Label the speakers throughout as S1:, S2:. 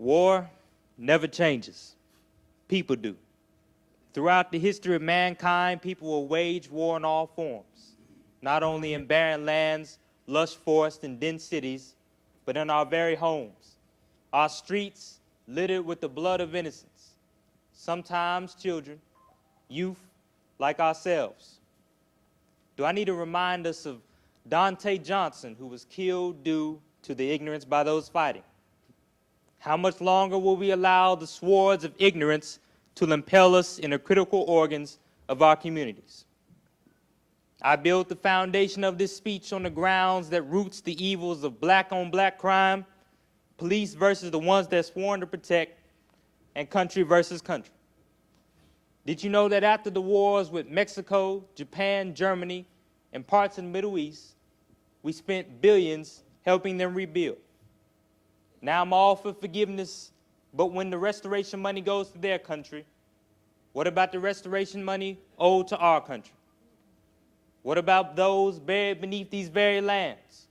S1: War never changes. People do. Throughout the history of mankind, people will wage war in all forms, not only in barren lands, lush forests, and dense cities, but in our very homes, our streets littered with the blood of innocents, sometimes children, youth like ourselves. Do I need to remind us of Dante Johnson, who was killed due to the ignorance by those fighting? How much longer will we allow the swords of ignorance to impel us in the critical organs of our communities? I built the foundation of this speech on the grounds that roots the evils of black-on-black crime, police versus the ones they're sworn to protect, and country versus country. Did you know that after the wars with Mexico, Japan, Germany, and parts of the Middle East, we spent billions helping them rebuild? Now I'm all for forgiveness, but when the restoration money goes to their country, what about the restoration money owed to our country? What about those buried beneath these very lands?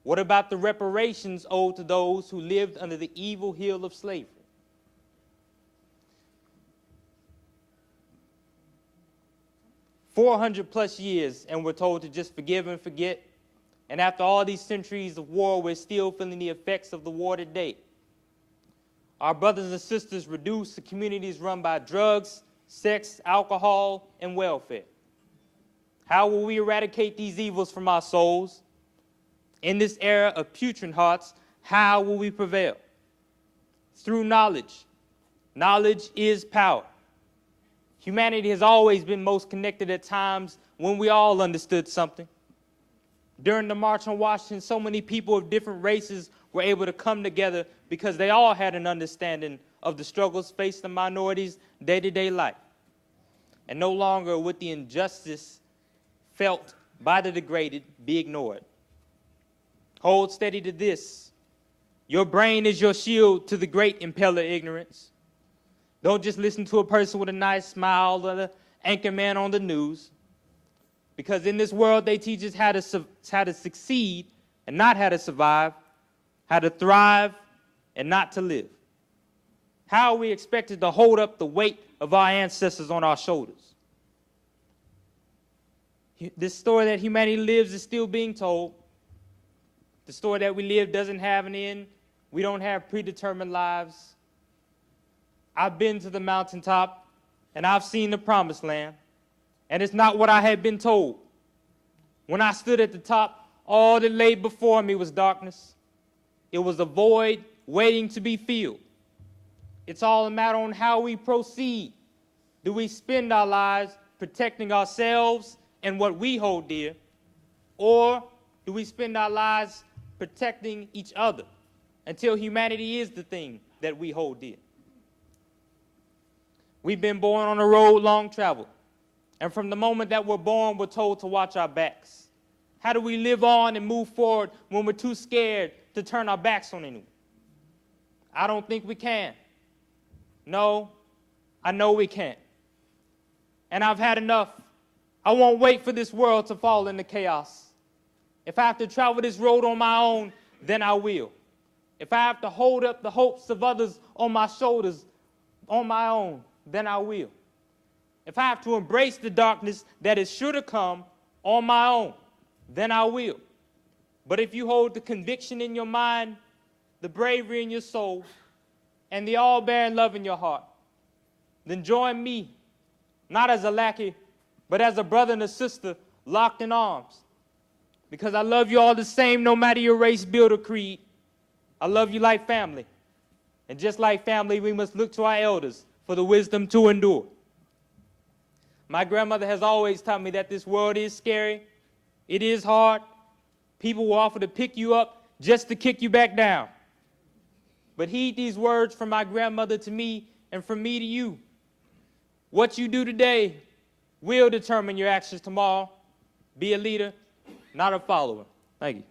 S1: What about the reparations owed to those who lived under the evil heel of slavery? "400+ years, and we're told to just forgive and forget. And after all these centuries of war, we're still feeling the effects of the war today. Our brothers and sisters reduced to communities run by drugs, sex, alcohol, and welfare. How will we eradicate these evils from our souls? In this era of putrid hearts, how will we prevail? Through knowledge. Knowledge is power. Humanity has always been most connected at times when we all understood something. During the March on Washington, so many people of different races were able to come together because they all had an understanding of the struggles faced in minorities' day-to-day life. And no longer would the injustice felt by the degraded be ignored. Hold steady to this. Your brain is your shield to the great impeller ignorance. Don't just listen to a person with a nice smile or the anchor man on the news. Because in this world, they teach us how to succeed and not how to survive, how to thrive and not to live. How are we expected to hold up the weight of our ancestors on our shoulders? This story that humanity lives is still being told. The story that we live doesn't have an end. We don't have predetermined lives. I've been to the mountaintop, and I've seen the promised land. And it's not what I had been told. When I stood at the top, all that lay before me was darkness. It was a void waiting to be filled. It's all a matter on how we proceed. Do we spend our lives protecting ourselves and what we hold dear? Or do we spend our lives protecting each other until humanity is the thing that we hold dear? We've been born on a road long traveled. And from the moment that we're born, we're told to watch our backs. How do we live on and move forward when we're too scared to turn our backs on anyone? I don't think we can. No, I know we can't. And I've had enough. I won't wait for this world to fall into chaos. If I have to travel this road on my own, then I will. If I have to hold up the hopes of others on my shoulders on my own, then I will. If I have to embrace the darkness that is sure to come on my own, then I will. But if you hold the conviction in your mind, the bravery in your soul, and the all-bearing love in your heart, then join me, not as a lackey, but as a brother and a sister locked in arms. Because I love you all the same, no matter your race, build, or creed. I love you like family. And just like family, we must look to our elders for the wisdom to endure. My grandmother has always taught me that this world is scary. It is hard. People will offer to pick you up just to kick you back down. But heed these words from my grandmother to me and from me to you. What you do today will determine your actions tomorrow. Be a leader, not a follower. Thank you.